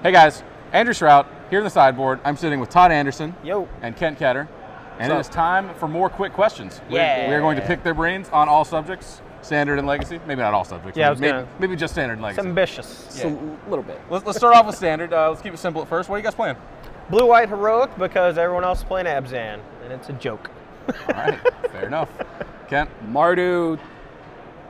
Hey guys, Andrew Shrout here in the sideboard. I'm sitting with Todd Anderson Yo. and Kent Ketter, and it is time for more quick questions. Yeah. We're going to pick their brains on all subjects, standard and legacy. Maybe not all subjects. Yeah, maybe just standard and legacy. It's ambitious. Yeah. A little bit. Let's start off with standard. Let's keep it simple at first. What are you guys playing? Blue-white heroic because everyone else is playing Abzan, and it's a joke. All right, fair enough. Kent? Mardu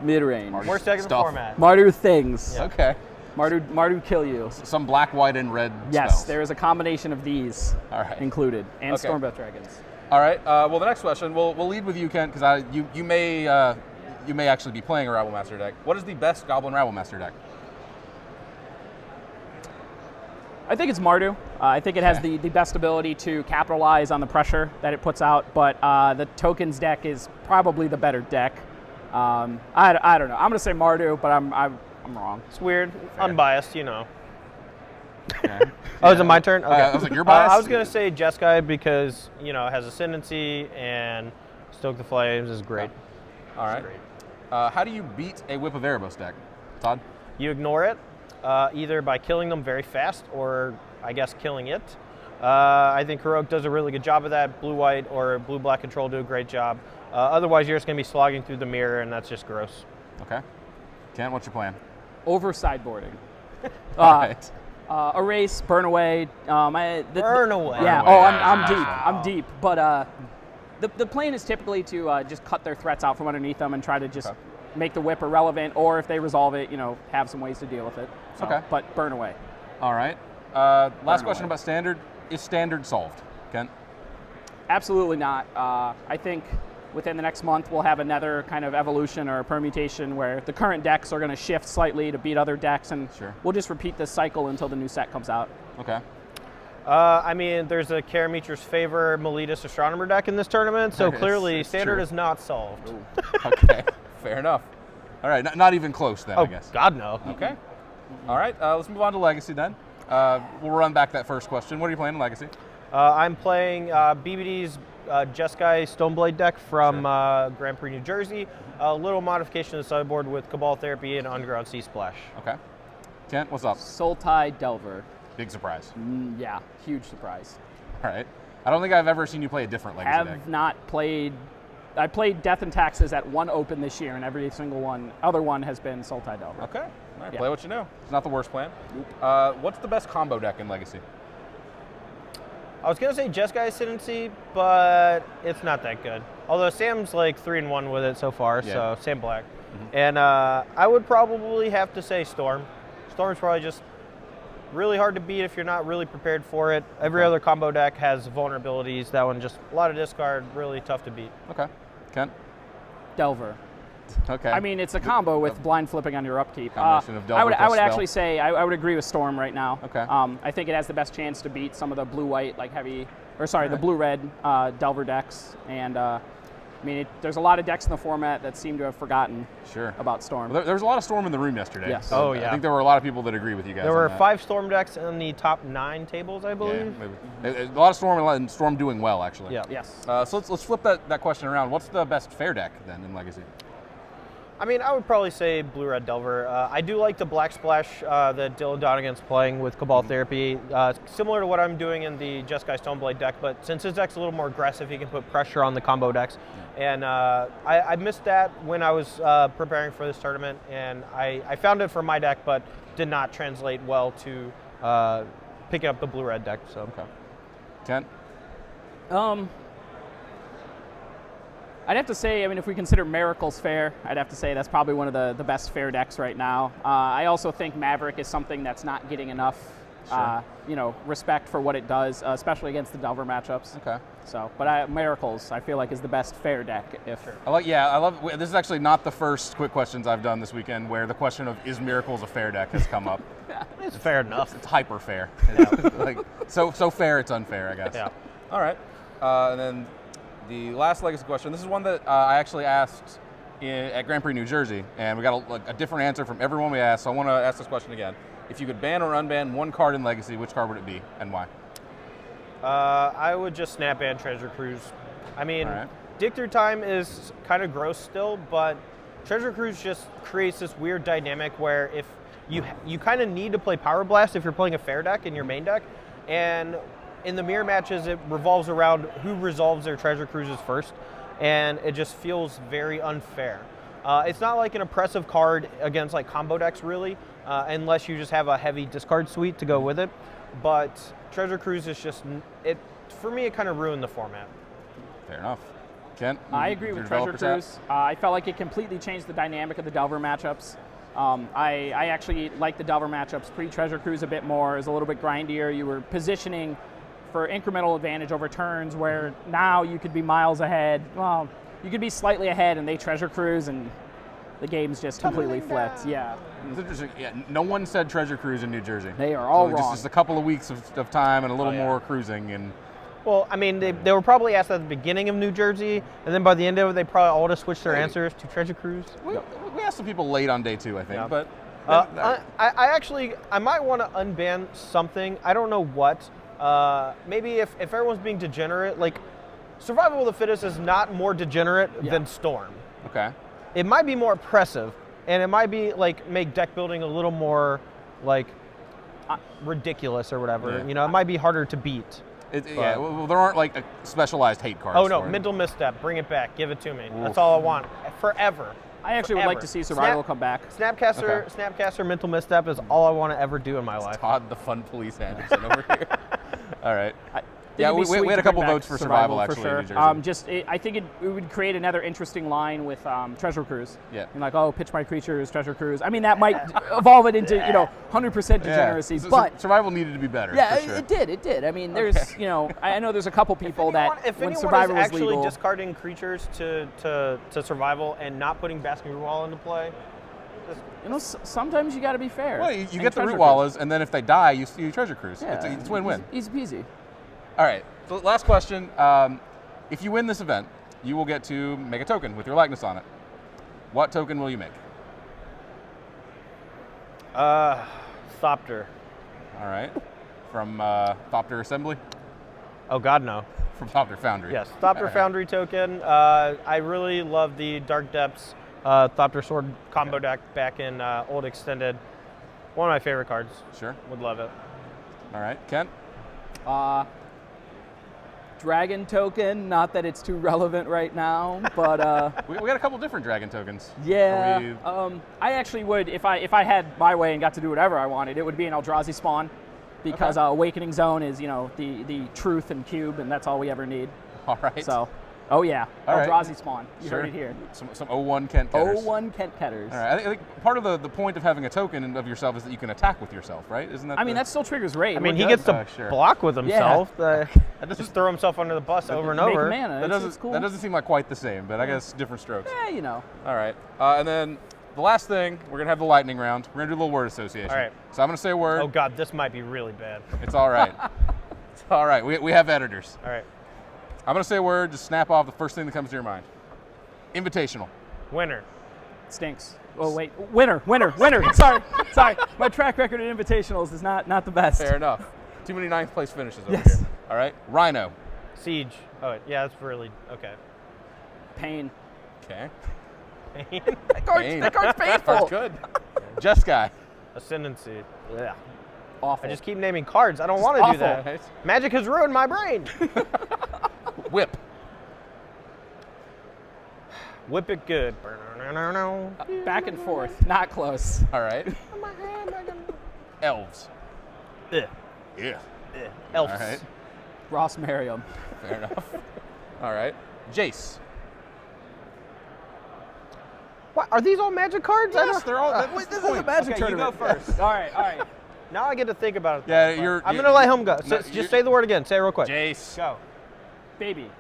mid-range. Worst deck in the Stuff. format. Mardu things. Yeah. Okay. Mardu kill you. Some black, white, and red Yes, spells. there is a combination of these All right. included, and Okay. Stormbreath Dragons. All right. Well, the next question, we'll lead with you, Kent, because you may actually be playing a Rabblemaster deck. What is the best Goblin Rabblemaster deck? I think it's Mardu. I think it has the best ability to capitalize on the pressure that it puts out, but the tokens deck is probably the better deck. I don't know. I'm going to say Mardu, but I'm wrong. It's weird. Fair. Unbiased, you know. Okay. Oh, is it my turn? Okay. I was like, you're biased? I was going to say Jeskai because, you know, it has Ascendancy and Stoke the Flames is great. All right. It's great. How do you beat a Whip of Erebos deck? Todd? You ignore it, either by killing them very fast or, I guess, killing it. I think Heroic does a really good job of that. Blue-white or blue-black control do a great job. Otherwise, you're just going to be slogging through the mirror, and that's just gross. Okay. Kent, what's your plan? Over sideboarding. All right. Erase, burn away. Burn away. Yeah. Burn away. Oh, I'm deep. Wow. I'm deep. But the plan is typically to just cut their threats out from underneath them and try to just make the whip irrelevant, or if they resolve it, have some ways to deal with it. So, Okay. But burn away. All right. Last question away. about standard. Is standard solved? Kent? Absolutely not. I think within the next month we'll have another kind of evolution or permutation where the current decks are going to shift slightly to beat other decks, and Sure. we'll just repeat this cycle until the new set comes out. Okay. I mean, there's a Karametra's Favor Meletus Astronomer deck in this tournament, so Yes, clearly it's Standard true. is not solved. Okay. Fair enough. All right. Not even close then, Oh, I guess. God, no. Okay. All right. Let's move on to Legacy then. We'll run back that first question. What are you playing in Legacy? I'm playing BBD's Jeskai Stoneblade deck from Grand Prix, New Jersey. A little modification to the sideboard with Cabal Therapy and Underground Sea Splash. Okay. Kent, what's up? Sultai Delver. Big surprise. Yeah, huge surprise. All right. I don't think I've ever seen you play a different Legacy deck. Have not played. I played Death and Taxes at one Open this year, and every single other one has been Sultai Delver. Okay. All right. Yeah. Play what you know. It's not the worst plan. What's the best combo deck in Legacy? I was going to say Jeskai Ascendancy, but it's not that good. Although Sam's like 3-1 with it so far, Yeah. so Sam Black. And I would probably have to say Storm. Storm's probably just really hard to beat if you're not really prepared for it. Every other combo deck has vulnerabilities. That one just a lot of discard, really tough to beat. Okay. Kent? Delver. Okay. I mean, it's a combo with blind flipping on your upkeep. Combination of Delver I would plus spell. actually say I would agree with Storm right now. Okay. I think it has the best chance to beat some of the blue-white, the blue-red Delver decks. And I mean, there's a lot of decks in the format that seem to have forgotten Sure. about Storm. Well, there was a lot of Storm in the room yesterday. Yes. So Oh, I yeah. think there were a lot of people that agree with you guys. There on were that. 5 Storm decks in the top 9 tables, I Yeah, believe. maybe. A lot of Storm and Storm doing well, actually. Yeah. Yes. So let's flip that question around. What's the best fair deck then in Legacy? I mean, I would probably say Blue-Red Delver. I do like the Black Splash that Dylan Donegan's playing with Cabal Therapy. Similar to what I'm doing in the Jeskai Stoneblade deck, but since his deck's a little more aggressive, he can put pressure on the combo decks. And I missed that when I was preparing for this tournament, and I found it for my deck, but did not translate well to picking up the Blue-Red deck. So. Okay. Kent? I'd have to say, I mean, if we consider Miracles fair, I'd have to say that's probably one of the best fair decks right now. I also think Maverick is something that's not getting enough, respect for what it does, especially against the Delver matchups. Okay. So, but Miracles, I feel like, is the best fair deck. I love. This is actually not the first quick questions I've done this weekend where the question of is Miracles a fair deck has come up. It's fair enough. It's hyper fair. It's like so fair it's unfair, I guess. Yeah. All right. And then the last Legacy question. This is one that I actually asked at Grand Prix, New Jersey, and we got a different answer from everyone we asked. So I want to ask this question again. If you could ban or unban one card in Legacy, which card would it be and why? I would just snap ban Treasure Cruise. I mean, All right. Dig Through Time is kind of gross still, but Treasure Cruise just creates this weird dynamic where if you kind of need to play Power Blast if you're playing a fair deck in your main deck, and in the mirror matches it revolves around who resolves their treasure cruises first, and it just feels very unfair. It's not like an oppressive card against like combo decks really, unless you just have a heavy discard suite to go with it, but treasure cruise is just, for me it kind of ruined the format. Fair enough. Kent? I agree with Treasure Cruise. I felt like it completely changed the dynamic of the Delver matchups. I actually like the Delver matchups pre-Treasure Cruise a bit more. It was a little bit grindier. You were positioning for incremental advantage over turns, where now you could be miles ahead. Well, you could be slightly ahead and they Treasure Cruise and the game's just completely flipped. Yeah. It's interesting. Yeah, no one said Treasure Cruise in New Jersey. They are all wrong. Just a couple of weeks of time and a little more cruising. And well, I mean, they were probably asked at the beginning of New Jersey, and then by the end of it, they probably all just switched their answers to Treasure Cruise. We asked some people late on day 2, I think. Yeah. But I might want to unban something. I don't know what. Maybe if everyone's being degenerate, like Survival of the Fittest is not more degenerate than Storm. Okay. It might be more oppressive, and it might be like make deck building a little more like ridiculous or whatever. Yeah. You know, it might be harder to beat. Yeah, well, there aren't like specialized hate cards. Oh no, for it. Mental Misstep, bring it back, give it to me. That's all I want, forever. I actually would like to see Survival come back. Snapcaster, Mental Misstep is all I want to ever do in my life. Todd, the fun police Anderson over here. All right. Yeah, we had a couple votes for Survival actually. For sure. In New Jersey. I think it would create another interesting line with Treasure Cruise. Yeah. And like, oh, pitch my creatures, Treasure Cruise. I mean, that might evolve it into 100% degeneracy. So but Survival needed to be better. Yeah, for sure. it did. I mean, there's I know there's a couple people if when anyone Survival is was actually legal, discarding creatures to Survival and not putting Basking Rootwalla into play. sometimes you got to be fair. Well, you get the Rootwallas, and then if they die, you Treasure Cruise. Yeah, it's win-win. Easy peasy. All right. So last question. If you win this event, you will get to make a token with your likeness on it. What token will you make? Thopter. All right. From Thopter Assembly? Oh God, no. From Thopter Foundry. Yes, Thopter Foundry token. I really love the Dark Depths Thopter Sword combo deck back in Old Extended. One of my favorite cards. Sure. Would love it. All right. Kent? Dragon token, not that it's too relevant right now, but We got a couple different dragon tokens. yeah. I actually would, if I had my way and got to do whatever I wanted, it would be an Eldrazi spawn, because Awakening Zone is the truth and cube, and that's all we ever need. All right. So, oh yeah, All right. Eldrazi spawn. You Sure. heard it here. Some 01 Kent Ketters. 01 Kent Ketters. All right. I think part of the point of having a token of yourself is that you can attack with yourself, right? Isn't that? I mean, that still triggers raid. I mean, We're he good. gets to Sure. block with himself. Just throw himself under the bus over and Make over. mana. It's cool. That doesn't seem like quite the same, but I guess different strokes. Yeah, All right. And then the last thing, we're going to have the lightning round. We're going to do a little word association. All right. So I'm going to say a word. Oh God, this might be really bad. It's all right. It's all right. We have editors. All right. I'm going to say a word. Just snap off the first thing that comes to your mind. Invitational. Winner. Stinks. Oh wait, winner. Sorry. My track record in invitationals is not the best. Fair enough. Too many ninth place finishes over Yes. here. All right. Rhino. Siege. Oh yeah, that's really okay. Pain. Okay. That card's painful. Card's good. Jeskai. Ascendancy. Yeah. Awful. I just keep naming cards. I don't want to do awful. that. Right. Magic has ruined my brain. Whip. Whip it good. Back and forth. Not close. All right. Elves. Ugh. Yeah. Elves. All right. Ross Merriam. Fair enough. All right. Jace. What, are these all Magic cards? I Yes, don't- they're all. This is a magic Okay, you go tournament. first. All right. Now I get to think about it. Yeah, I'm gonna let him go. No, Just say the word again. Say it real quick. Jace. Go. Baby.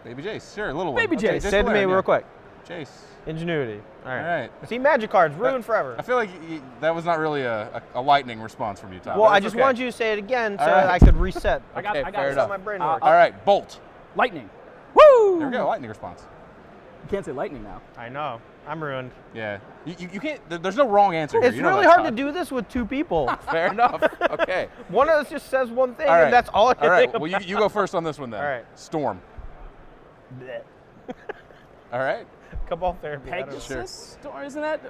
Baby Jace. Sure, little one. Baby Okay, Jace. just Say it to me land, real yeah. quick. Jace. Ingenuity. All right. All right. See, Magic cards ruined forever. I feel like that was not really a lightning response from you, Todd. Well, but I it's just okay. wanted you to say it again so All right. I could reset. I got fair it. enough. my brain works. All right, Bolt. Lightning. Woo! There we go, lightning response. You can't say lightning now. I know. I'm ruined. Yeah. You can't, there's no wrong answer here. It's You know really that, hard to Todd. do this with two people. Fair enough. Okay. One of us just says one thing, All right. and that's all I can All right. think Well, about. you go first on this one then. All right. Storm. Bleh. All right. Cabal Therapy. I don't know. Pegasus? Or isn't that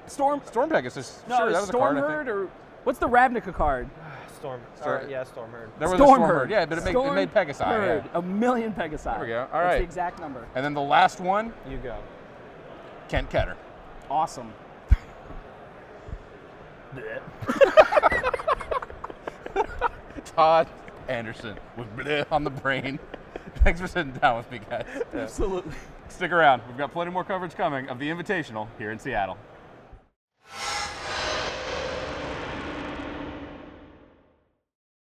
Storm? Storm Pegasus. No, sure, that was a card, I Stormherd think. or what's the Ravnica card? Storm. Sorry. Yeah, Stormherd. There was a Stormherd. Yeah, but it made Pegasi. Stormherd. Yeah. A million Pegasi. There we go. All That's right. the exact number. And then the last one, You go. Kent Ketter. Awesome. Todd Anderson with bleh on the brain. Thanks for sitting down with me, guys. Absolutely. Stick around. We've got plenty more coverage coming of the Invitational here in Seattle.